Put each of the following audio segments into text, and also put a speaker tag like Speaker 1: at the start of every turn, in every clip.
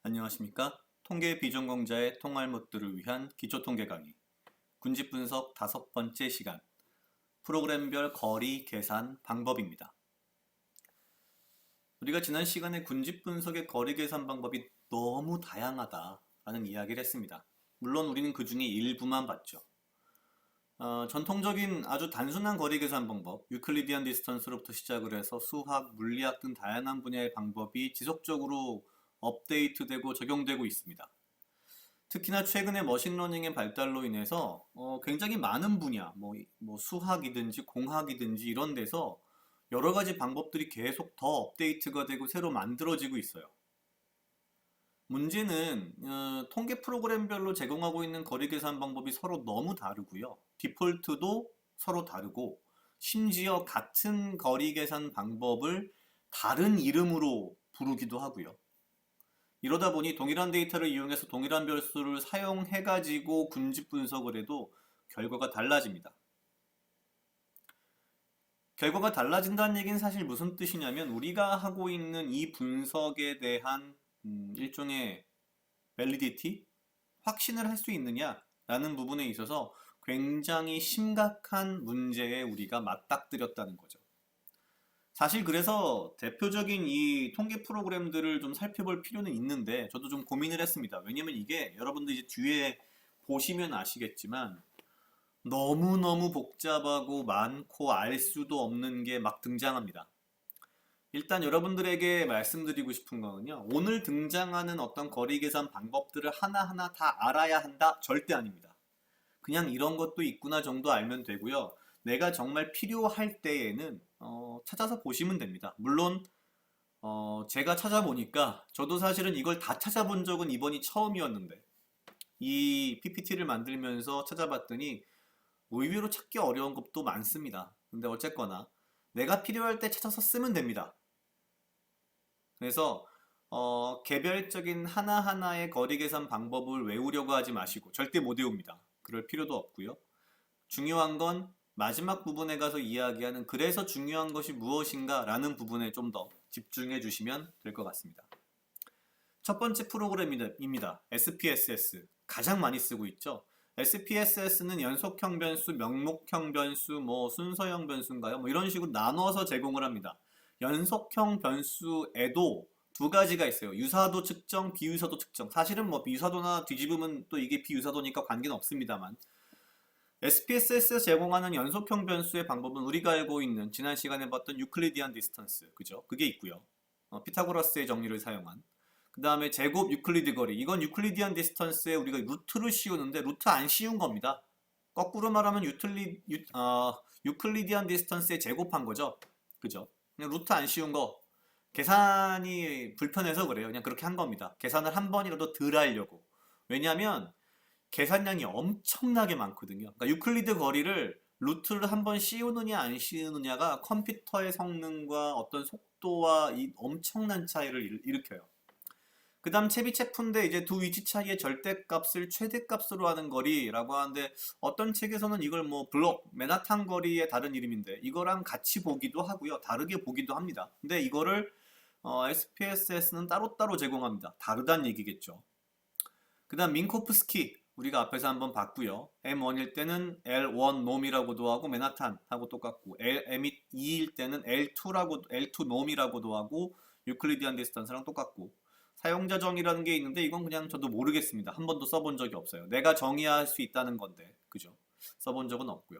Speaker 1: 안녕하십니까? 통계 비전공자의 통할못들을 위한 기초통계 강의 군집분석 5번째 시간 프로그램별 거리 계산 방법입니다. 우리가 지난 시간에 군집분석의 거리 계산 방법이 너무 다양하다라는 이야기를 했습니다. 물론 우리는 그 중에 일부만 봤죠. 전통적인 아주 단순한 거리 계산 방법, 유클리디안 디스턴스로부터 시작을 해서 수학, 물리학 등 다양한 분야의 방법이 지속적으로 업데이트되고 적용되고 있습니다. 특히나 최근에 머신러닝의 발달로 인해서 굉장히 많은 분야, 뭐 수학이든지 공학이든지 이런 데서 여러 가지 방법들이 계속 더 업데이트가 되고 새로 만들어지고 있어요. 문제는 통계 프로그램별로 제공하고 있는 거리 계산 방법이 서로 너무 다르고요. 디폴트도 서로 다르고 심지어 같은 거리 계산 방법을 다른 이름으로 부르기도 하고요. 이러다 보니 동일한 데이터를 이용해서 동일한 변수를 사용해가지고 군집 분석을 해도 결과가 달라집니다. 결과가 달라진다는 얘기는 사실 무슨 뜻이냐면 우리가 하고 있는 이 분석에 대한 일종의 밸리디티? 확신을 할 수 있느냐라는 부분에 있어서 굉장히 심각한 문제에 우리가 맞닥뜨렸다는 거죠. 사실 그래서 대표적인 이 통계 프로그램들을 좀 살펴볼 필요는 있는데 저도 좀 고민을 했습니다. 왜냐면 이게 여러분들 이제 뒤에 보시면 아시겠지만 너무너무 복잡하고 많고 알 수도 없는 게 막 등장합니다. 일단 여러분들에게 말씀드리고 싶은 거는요. 오늘 등장하는 어떤 거리 계산 방법들을 하나하나 다 알아야 한다? 절대 아닙니다. 그냥 이런 것도 있구나 정도 알면 되고요. 내가 정말 필요할 때에는 찾아서 보시면 됩니다. 물론 제가 찾아보니까 저도 사실은 이걸 다 찾아본 적은 이번이 처음이었는데 이 PPT를 만들면서 찾아봤더니 의외로 찾기 어려운 것도 많습니다. 근데 어쨌거나 내가 필요할 때 찾아서 쓰면 됩니다. 그래서 개별적인 하나하나의 거리 계산 방법을 외우려고 하지 마시고 절대 못 외웁니다. 그럴 필요도 없고요. 중요한 건 마지막 부분에 가서 이야기하는 그래서 중요한 것이 무엇인가 라는 부분에 좀 더 집중해 주시면 될 것 같습니다. 첫 번째 프로그램입니다. SPSS. 가장 많이 쓰고 있죠. SPSS는 연속형 변수, 명목형 변수, 뭐 순서형 변수인가요? 뭐 이런 식으로 나눠서 제공을 합니다. 연속형 변수에도 두 가지가 있어요. 유사도 측정, 비유사도 측정. 사실은 뭐 유사도나 뒤집으면 또 이게 비유사도니까 관계는 없습니다만 SPSS 제공하는 연속형 변수의 방법은 우리가 알고 있는 지난 시간에 봤던 유클리디안 디스턴스, 그죠? 그게 있고요. 피타고라스의 정리를 사용한. 그 다음에 제곱 유클리드 거리. 이건 유클리디안 디스턴스에 우리가 루트를 씌우는데 루트 안 씌운 겁니다. 거꾸로 말하면 유클리디안 디스턴스에 제곱한 거죠. 그죠? 그냥 루트 안 씌운 거. 계산이 불편해서 그래요. 그냥 그렇게 한 겁니다. 계산을 한 번이라도 덜 하려고. 왜냐하면 계산량이 엄청나게 많거든요. 그러니까 유클리드 거리를 루트를 한번 씌우느냐 안 씌우느냐가 컴퓨터의 성능과 어떤 속도와 이 엄청난 차이를 일으켜요. 그 다음 체비체프인데 이제 두 위치 차이의 절대값을 최대값으로 하는 거리라고 하는데 어떤 책에서는 이걸 뭐 블록, 맨하탄 거리의 다른 이름인데 이거랑 같이 보기도 하고요. 다르게 보기도 합니다. 근데 이거를 SPSS는 따로따로 제공합니다. 다르다는 얘기겠죠. 그 다음 민코프스키 우리가 앞에서 한번 봤고요. M1일 때는 L1 놈이라고도 하고 맨하탄하고 똑같고 M2일 때는 L2 놈이라고도 하고 유클리디안 디스턴스랑 똑같고 사용자 정의라는 게 있는데 이건 그냥 저도 모르겠습니다. 한 번도 써본 적이 없어요. 내가 정의할 수 있다는 건데 그죠? 써본 적은 없고요.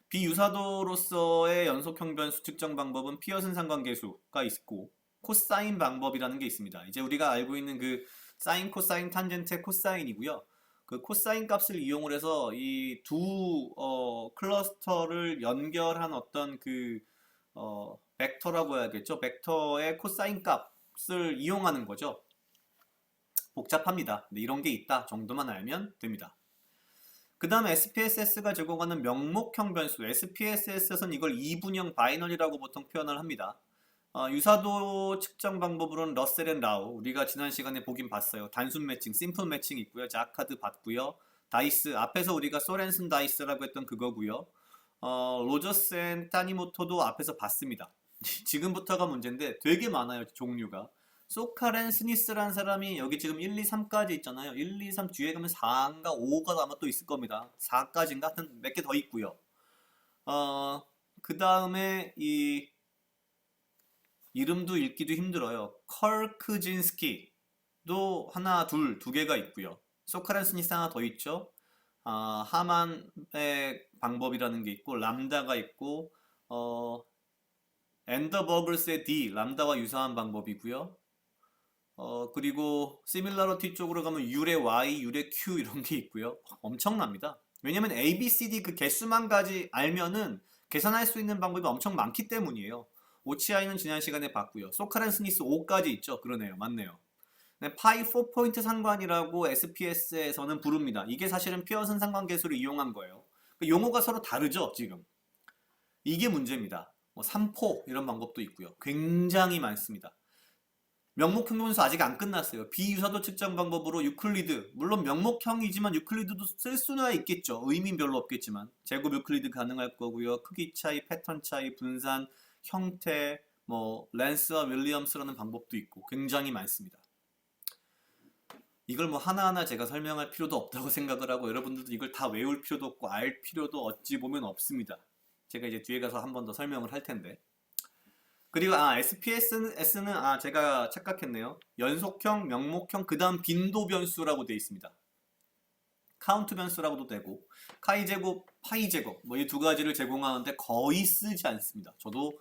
Speaker 1: 비유사도로서의 연속형 변수 측정 방법은 피어슨 상관계수가 있고 코사인 방법이라는 게 있습니다. 이제 우리가 알고 있는 그 사인, 코사인, 탄젠트의 코사인이고요. 그 코사인 값을 이용을 해서 이 두 클러스터를 연결한 어떤 그 벡터라고 해야겠죠. 벡터의 코사인 값을 이용하는 거죠. 복잡합니다. 근데 이런 게 있다 정도만 알면 됩니다. 그 다음에 SPSS가 제공하는 명목형 변수 SPSS에서는 이걸 이분형 바이너리라고 보통 표현을 합니다. 유사도 측정 방법으로는 러셀 앤 라우 우리가 지난 시간에 보긴 봤어요. 단순 매칭, 심플 매칭 있고요. 자카드 봤고요. 다이스 앞에서 우리가 소렌슨 다이스라고 했던 그거고요. 로저스 앤 타니모토도 앞에서 봤습니다. 지금부터가 문제인데 되게 많아요 종류가. 소카렌 스니스라는 사람이 여기 지금 1, 2, 3까지 있잖아요. 1, 2, 3 뒤에 가면 4인가 5가 아마 또 있을 겁니다. 4까지인가? 하여튼 몇 개 더 있고요. 그 다음에 이 이름도 읽기도 힘들어요. 컬크진스키도 하나, 둘, 두 개가 있고요. 소카렌 스니스 하나 더 있죠. 하만의 방법이라는 게 있고 람다가 있고 엔더버글스의 D, 람다와 유사한 방법이고요. 그리고 시밀러리티 쪽으로 가면 유의 Y, 유의 Q 이런 게 있고요. 엄청납니다. 왜냐면 A, B, C, D 그 개수만 가지 알면은 계산할 수 있는 방법이 엄청 많기 때문이에요. OCI는 지난 시간에 봤고요. 소카렌 스니스 5까지 있죠. 그러네요. 맞네요. 네, 파이 4포인트 상관이라고 SPS에서는 부릅니다. 이게 사실은 피어슨 상관계수를 이용한 거예요. 그 용어가 서로 다르죠, 지금. 이게 문제입니다. 뭐 3포 이런 방법도 있고요. 굉장히 많습니다. 명목형분수 아직 안 끝났어요. 비유사도 측정 방법으로 유클리드, 물론 명목형이지만 유클리드도 쓸 수는 있겠죠. 의미는 별로 없겠지만 제곱 유클리드 가능할 거고요. 크기 차이, 패턴 차이, 분산, 형태, 뭐 랜스와 윌리엄스라는 방법도 있고 굉장히 많습니다. 이걸 뭐 하나하나 제가 설명할 필요도 없다고 생각을 하고 여러분들도 이걸 다 외울 필요도 없고 알 필요도 어찌 보면 없습니다. 제가 이제 뒤에 가서 한 번 더 설명을 할 텐데. 그리고 SPS는 제가 착각했네요. 연속형, 명목형, 그 다음 빈도 변수라고 되어 있습니다. 카운트 변수라고도 되고 카이 제곱, 파이 제곱 뭐 이 두 가지를 제공하는데 거의 쓰지 않습니다. 저도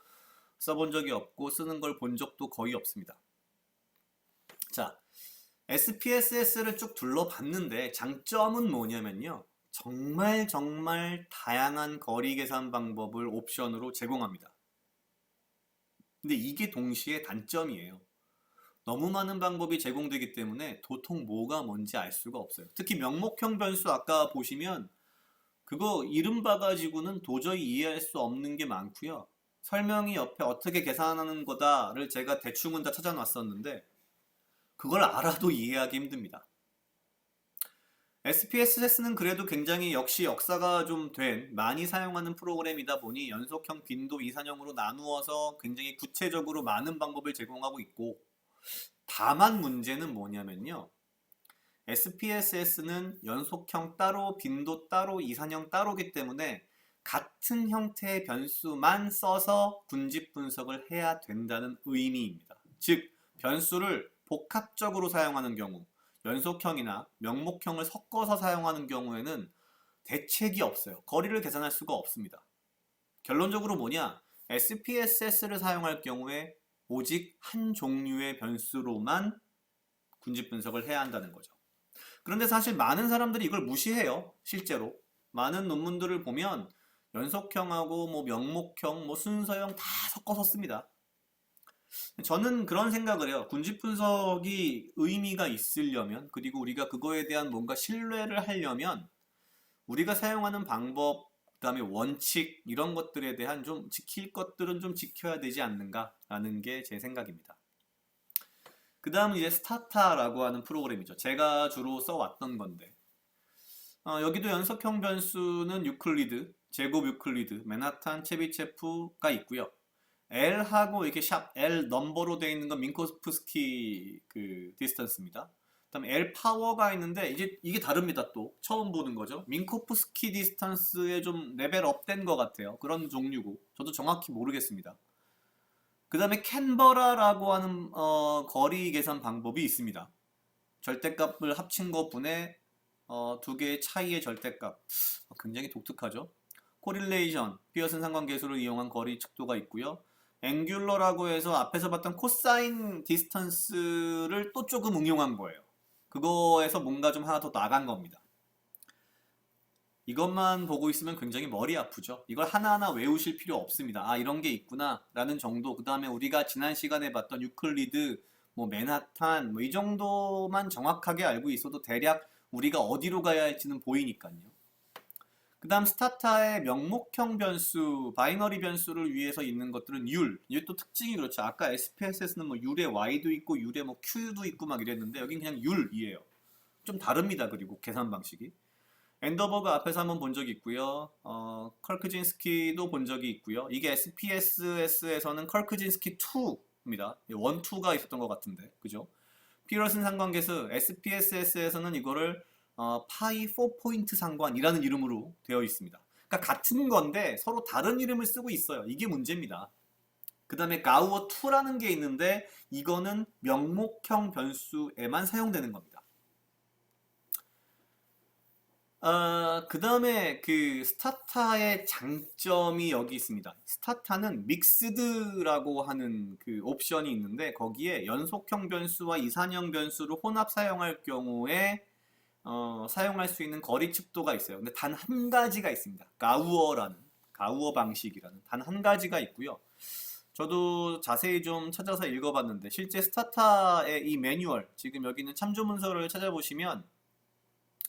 Speaker 1: 써본 적이 없고 쓰는 걸 본 적도 거의 없습니다. 자, SPSS를 쭉 둘러봤는데 장점은 뭐냐면요. 정말 다양한 거리 계산 방법을 옵션으로 제공합니다. 근데 이게 동시에 단점이에요. 너무 많은 방법이 제공되기 때문에 도통 뭐가 뭔지 알 수가 없어요. 특히 명목형 변수 아까 보시면 그거 이름 봐가지고는 도저히 이해할 수 없는 게 많고요. 설명이 옆에 어떻게 계산하는 거다를 제가 대충은 다 찾아놨었는데 그걸 알아도 이해하기 힘듭니다. SPSS는 그래도 굉장히 역시 역사가 좀 된 많이 사용하는 프로그램이다 보니 연속형, 빈도, 이산형으로 나누어서 굉장히 구체적으로 많은 방법을 제공하고 있고 다만 문제는 뭐냐면요. SPSS는 연속형 따로, 빈도 따로, 이산형 따로기 때문에 같은 형태의 변수만 써서 군집 분석을 해야 된다는 의미입니다. 즉, 변수를 복합적으로 사용하는 경우 연속형이나 명목형을 섞어서 사용하는 경우에는 대책이 없어요. 거리를 계산할 수가 없습니다. 결론적으로 뭐냐? SPSS를 사용할 경우에 오직 한 종류의 변수로만 군집 분석을 해야 한다는 거죠. 그런데 사실 많은 사람들이 이걸 무시해요. 실제로. 많은 논문들을 보면 연속형하고 뭐 명목형, 뭐 순서형 다 섞어서 씁니다. 저는 그런 생각을 해요. 군집 분석이 의미가 있으려면, 그리고 우리가 그거에 대한 뭔가 신뢰를 하려면, 우리가 사용하는 방법, 그 다음에 원칙, 이런 것들에 대한 좀 지킬 것들은 좀 지켜야 되지 않는가라는 게 제 생각입니다. 그 다음은 이제 스타타라고 하는 프로그램이죠. 제가 주로 써왔던 건데, 여기도 연속형 변수는 유클리드, 제곱 유클리드, 맨하탄, 체비체프가 있고요. L하고 이렇게 샵 L 넘버로 되어 있는 건 민코프스키 그 디스턴스입니다. 그다음에 L 파워가 있는데 이제 이게 다릅니다. 또 처음 보는 거죠. 민코프스키 디스턴스에 좀 레벨 업된 것 같아요. 그런 종류고 저도 정확히 모르겠습니다. 그 다음에 캔버라라고 하는 거리 계산 방법이 있습니다. 절대값을 합친 것 분의 두 개의 차이의 절대값. 굉장히 독특하죠. 코릴레이션, 피어슨 상관계수를 이용한 거리 측도가 있고요. 앵귤러라고 해서 앞에서 봤던 코사인 디스턴스를 또 조금 응용한 거예요. 그거에서 뭔가 좀 하나 더 나간 겁니다. 이것만 보고 있으면 굉장히 머리 아프죠. 이걸 하나하나 외우실 필요 없습니다. 아, 이런 게 있구나 라는 정도. 그 다음에 우리가 지난 시간에 봤던 유클리드, 뭐 맨하탄, 뭐 이 정도만 정확하게 알고 있어도 대략 우리가 어디로 가야 할지는 보이니까요. 그 다음 스타타의 명목형 변수, 바이너리 변수를 위해서 있는 것들은 율. 이게 또 특징이 그렇죠. 아까 SPSS는 뭐 율의 Y도 있고 율의 뭐 Q도 있고 막 이랬는데 여긴 그냥 율이에요. 좀 다릅니다. 그리고 계산 방식이. 엔더버그 앞에서 한번 본 적이 있고요. 컬크진스키도 본 적이 있고요. 이게 SPSS에서는 컬크진스키 2 입니다. 1, 2가 있었던 것 같은데, 그죠? 피어슨 상관계수 SPSS에서는 이거를 파이 4포인트 상관이라는 이름으로 되어 있습니다. 그러니까 같은 건데 서로 다른 이름을 쓰고 있어요. 이게 문제입니다. 그 다음에 가우어 2라는 게 있는데 이거는 명목형 변수에만 사용되는 겁니다. 그 다음에 그 스타타의 장점이 여기 있습니다. 스타타는 믹스드라고 하는 그 옵션이 있는데 거기에 연속형 변수와 이산형 변수를 혼합 사용할 경우에 사용할 수 있는 거리 측도가 있어요. 근데 단 한 가지가 있습니다. 가우어 방식이라는 단 한 가지가 있고요. 저도 자세히 좀 찾아서 읽어봤는데 실제 스타타의 이 매뉴얼, 지금 여기 있는 참조 문서를 찾아보시면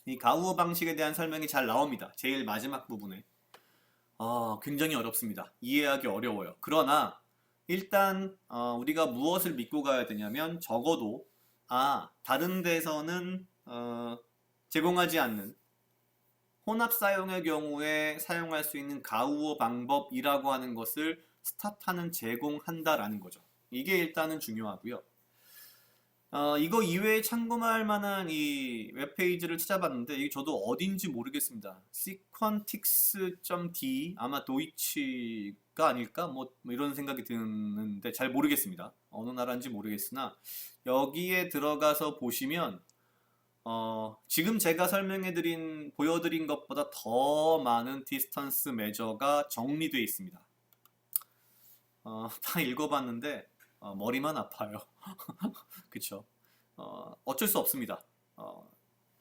Speaker 1: 이 가우어 방식에 대한 설명이 잘 나옵니다. 제일 마지막 부분에. 굉장히 어렵습니다. 이해하기 어려워요. 그러나 일단 우리가 무엇을 믿고 가야 되냐면 적어도 다른 데서는 제공하지 않는 혼합 사용의 경우에 사용할 수 있는 가우어 방법이라고 하는 것을 스타타는 제공한다라는 거죠. 이게 일단은 중요하고요. 이거 이외에 참고할 만한 이 웹페이지를 찾아봤는데 이게 저도 어딘지 모르겠습니다. sequentix.de 아마 도이치가 아닐까? 뭐 이런 생각이 드는데 잘 모르겠습니다. 어느 나라인지 모르겠으나 여기에 들어가서 보시면 지금 제가 보여드린 것보다 더 많은 디스턴스 메저가 정리되어 있습니다. 다 읽어봤는데 머리만 아파요. 그쵸? 어쩔 수 없습니다.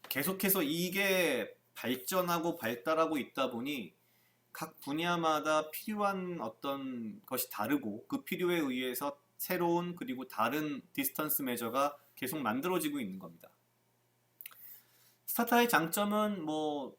Speaker 1: 계속해서 이게 발전하고 발달하고 있다 보니 각 분야마다 필요한 어떤 것이 다르고 그 필요에 의해서 새로운 그리고 다른 디스턴스 메저가 계속 만들어지고 있는 겁니다. 스타타의 장점은 뭐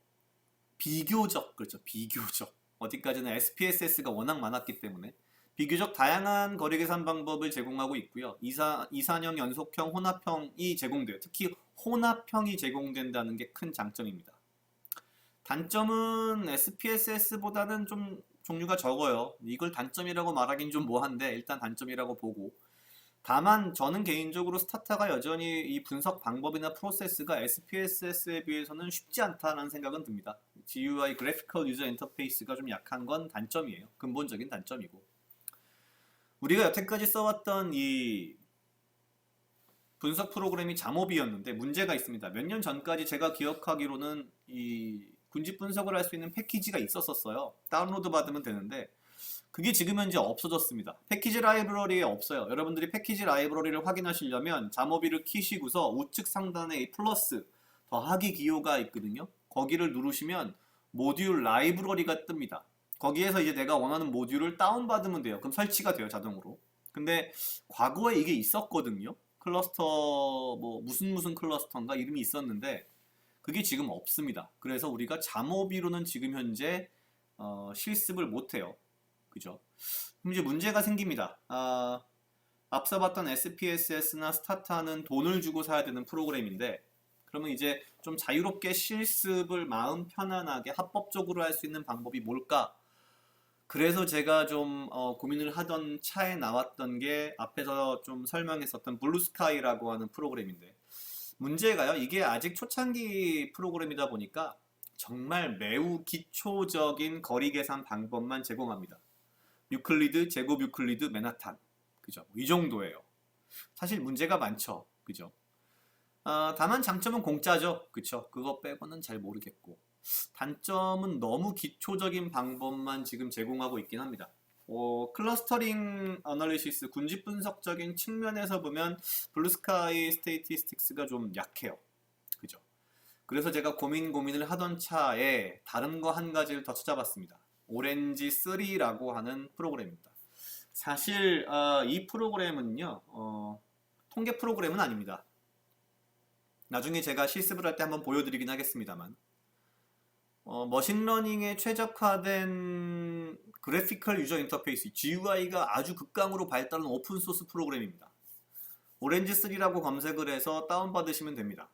Speaker 1: 비교적, 그렇죠. 비교적. 어디까지나 SPSS가 워낙 많았기 때문에 비교적 다양한 거리 계산 방법을 제공하고 있고요. 이산형, 연속형, 혼합형이 제공돼요. 특히 혼합형이 제공된다는 게 큰 장점입니다. 단점은 SPSS보다는 좀 종류가 적어요. 이걸 단점이라고 말하긴 좀 뭐한데 일단 단점이라고 보고, 다만 저는 개인적으로 스타타가 여전히 이 분석 방법이나 프로세스가 SPSS에 비해서는 쉽지 않다는 생각은 듭니다. GUI 그래피컬 유저 인터페이스가 좀 약한 건 단점이에요. 근본적인 단점이고, 우리가 여태까지 써왔던 이 분석 프로그램이 잠오비였는데 문제가 있습니다. 몇 년 전까지 제가 기억하기로는 이 군집 분석을 할 수 있는 패키지가 있었어요. 다운로드 받으면 되는데 그게 지금 현재 없어졌습니다. 패키지 라이브러리에 없어요. 여러분들이 패키지 라이브러리를 확인하시려면 잠오비를 키시고서 우측 상단에 이 플러스 더하기 기호가 있거든요. 거기를 누르시면 모듈 라이브러리가 뜹니다. 거기에서 이제 내가 원하는 모듈을 다운받으면 돼요. 그럼 설치가 돼요, 자동으로. 근데 과거에 이게 있었거든요. 클러스터 뭐 무슨 클러스터인가 이름이 있었는데 그게 지금 없습니다. 그래서 우리가 잠오비로는 지금 현재 실습을 못해요. 그죠? 그럼 이제 문제가 생깁니다. 앞서 봤던 SPSS나 스타타는 돈을 주고 사야 되는 프로그램인데 그러면 이제 좀 자유롭게 실습을 마음 편안하게 합법적으로 할 수 있는 방법이 뭘까? 그래서 제가 좀 고민을 하던 차에 나왔던 게 앞에서 좀 설명했었던 블루스카이라고 하는 프로그램인데, 문제가요, 이게 아직 초창기 프로그램이다 보니까 정말 매우 기초적인 거리 계산 방법만 제공합니다. 유클리드, 제곱 유클리드, 맨하탄, 그죠? 이 정도예요. 사실 문제가 많죠, 그죠? 다만 장점은 공짜죠, 그쵸? 그거 빼고는 잘 모르겠고, 단점은 너무 기초적인 방법만 지금 제공하고 있긴 합니다. 클러스터링 어널리시스, 군집 분석적인 측면에서 보면 블루스카이 스테이티스틱스가 좀 약해요. 그죠? 그래서 제가 고민을 하던 차에 다른 거 한 가지를 더 찾아봤습니다. 오렌지 3라고 하는 프로그램입니다. 사실 이 프로그램은요, 통계 프로그램은 아닙니다. 나중에 제가 실습을 할 때 한번 보여드리긴 하겠습니다만, 머신러닝에 최적화된 그래피컬 유저 인터페이스 GUI가 아주 극강으로 발달한 오픈소스 프로그램입니다. 오렌지3라고 검색을 해서 다운받으시면 됩니다.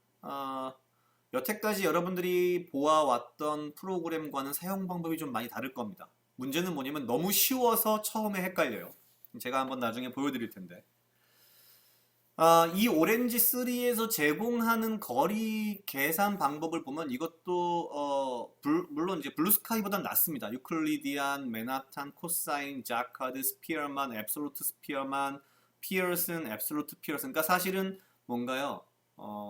Speaker 1: 여태까지 여러분들이 보아왔던 프로그램과는 사용 방법이 좀 많이 다를 겁니다. 문제는 뭐냐면 너무 쉬워서 처음에 헷갈려요. 제가 한번 나중에 보여드릴 텐데. 이 오렌지 3에서 제공하는 거리 계산 방법을 보면 이것도 물론 이제 블루스카이보단 낫습니다. 유클리디안, 맨하탄, 코사인, 자카드, 스피어만, 앱솔루트 스피어만, 피어슨, 앱솔루트 피어슨. 그러니까 사실은 뭔가요?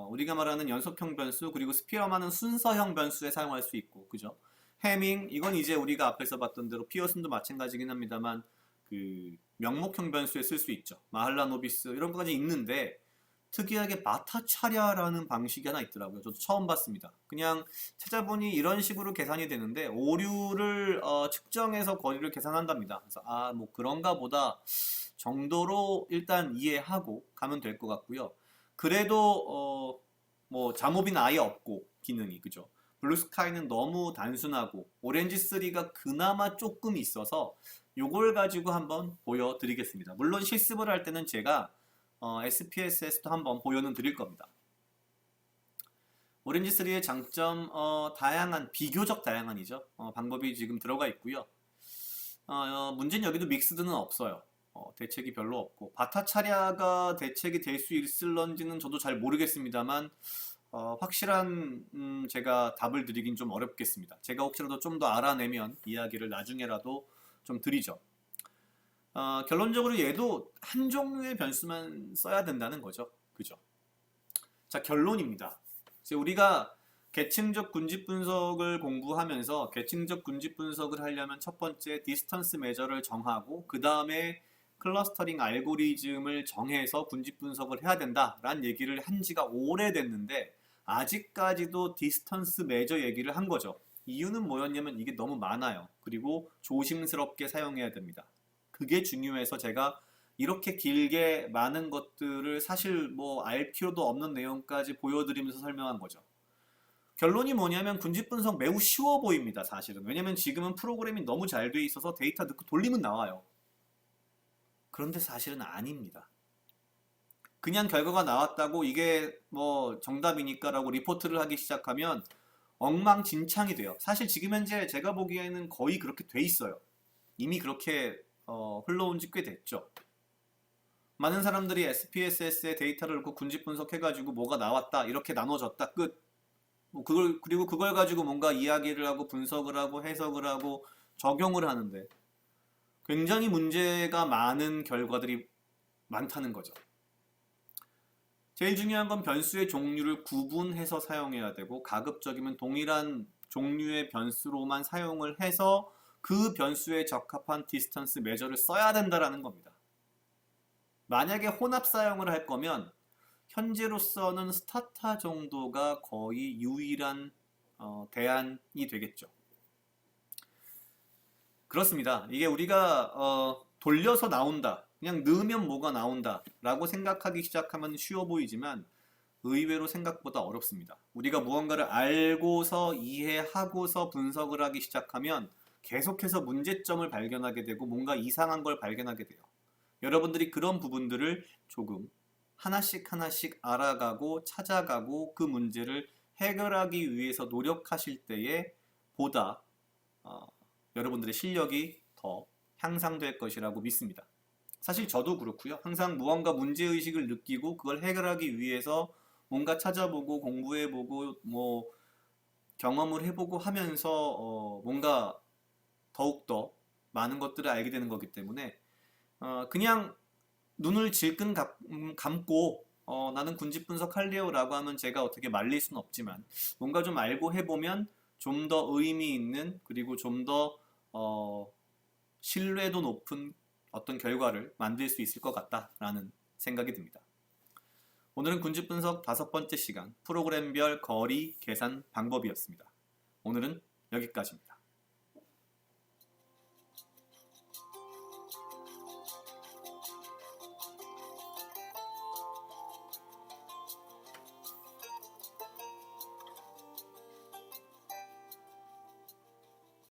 Speaker 1: 우리가 말하는 연속형 변수 그리고 스피어만은 순서형 변수에 사용할 수 있고, 그죠? 해밍 이건 이제 우리가 앞에서 봤던 대로 피어슨도 마찬가지긴 합니다만 그 명목형 변수에 쓸 수 있죠. 마할라노비스 이런 것까지 있는데 특이하게 마타차랴라는 방식이 하나 있더라고요. 저도 처음 봤습니다. 그냥 찾아보니 이런 식으로 계산이 되는데 오류를 측정해서 거리를 계산한답니다. 그래서 뭐 그런가 보다 정도로 일단 이해하고 가면 될 것 같고요. 그래도 뭐 잠오비는 아예 없고 기능이 그죠. 블루스카이는 너무 단순하고 오렌지 3가 그나마 조금 있어서 요걸 가지고 한번 보여드리겠습니다. 물론 실습을 할 때는 제가 SPSS도 한번 보여는 드릴 겁니다. 오렌지 3의 장점 다양한 비교적 다양한이죠. 방법이 지금 들어가 있고요. 문제는 여기도 믹스드는 없어요. 대책이 별로 없고 바타차랴가 대책이 될 수 있을런지는 저도 잘 모르겠습니다만 확실한 제가 답을 드리긴 좀 어렵겠습니다. 제가 혹시라도 좀 더 알아내면 이야기를 나중에라도 좀 드리죠. 결론적으로 얘도 한 종류의 변수만 써야 된다는 거죠. 그죠? 자, 결론입니다. 이제 우리가 계층적 군집 분석을 공부하면서 계층적 군집 분석을 하려면 첫 번째 디스턴스 메저를 정하고 그 다음에 클러스터링 알고리즘을 정해서 군집 분석을 해야 된다라는 얘기를 한 지가 오래됐는데 아직까지도 디스턴스 메저 얘기를 한 거죠. 이유는 뭐였냐면 이게 너무 많아요. 그리고 조심스럽게 사용해야 됩니다. 그게 중요해서 제가 이렇게 길게 많은 것들을 사실 뭐 알 필요도 없는 내용까지 보여드리면서 설명한 거죠. 결론이 뭐냐면 군집 분석 매우 쉬워 보입니다. 사실은. 왜냐면 지금은 프로그램이 너무 잘 돼 있어서 데이터 넣고 돌리면 나와요. 그런데 사실은 아닙니다. 그냥 결과가 나왔다고 이게 뭐 정답이니까 라고 리포트를 하기 시작하면 엉망진창이 돼요. 사실 지금 현재 제가 보기에는 거의 그렇게 돼 있어요. 이미 그렇게 흘러온 지 꽤 됐죠. 많은 사람들이 SPSS에 데이터를 넣고 군집 분석해가지고 뭐가 나왔다 이렇게 나눠졌다 끝. 그리고 그걸 가지고 뭔가 이야기를 하고 분석을 하고 해석을 하고 적용을 하는데 굉장히 문제가 많은 결과들이 많다는 거죠. 제일 중요한 건 변수의 종류를 구분해서 사용해야 되고 가급적이면 동일한 종류의 변수로만 사용을 해서 그 변수에 적합한 디스턴스 메저를 써야 된다라는 겁니다. 만약에 혼합 사용을 할 거면 현재로서는 스타타 정도가 거의 유일한 대안이 되겠죠. 그렇습니다. 이게 우리가 돌려서 나온다. 그냥 넣으면 뭐가 나온다 라고 생각하기 시작하면 쉬워 보이지만 의외로 생각보다 어렵습니다. 우리가 무언가를 알고서 이해하고서 분석을 하기 시작하면 계속해서 문제점을 발견하게 되고 뭔가 이상한 걸 발견하게 돼요. 여러분들이 그런 부분들을 조금 하나씩 하나씩 알아가고 찾아가고 그 문제를 해결하기 위해서 노력하실 때에 보다 여러분들의 실력이 더 향상될 것이라고 믿습니다. 사실 저도 그렇고요. 항상 무언가 문제의식을 느끼고 그걸 해결하기 위해서 뭔가 찾아보고 공부해보고 뭐 경험을 해보고 하면서 뭔가 더욱더 많은 것들을 알게 되는 거기 때문에 그냥 눈을 질끈 감고 나는 군집 분석할래요 라고 하면 제가 어떻게 말릴 수는 없지만 뭔가 좀 알고 해보면 좀 더 의미 있는 그리고 좀 더 신뢰도 높은 어떤 결과를 만들 수 있을 것 같다라는 생각이 듭니다. 오늘은 군집 분석 5번째 시간 프로그램별 거리 계산 방법이었습니다. 오늘은 여기까지입니다.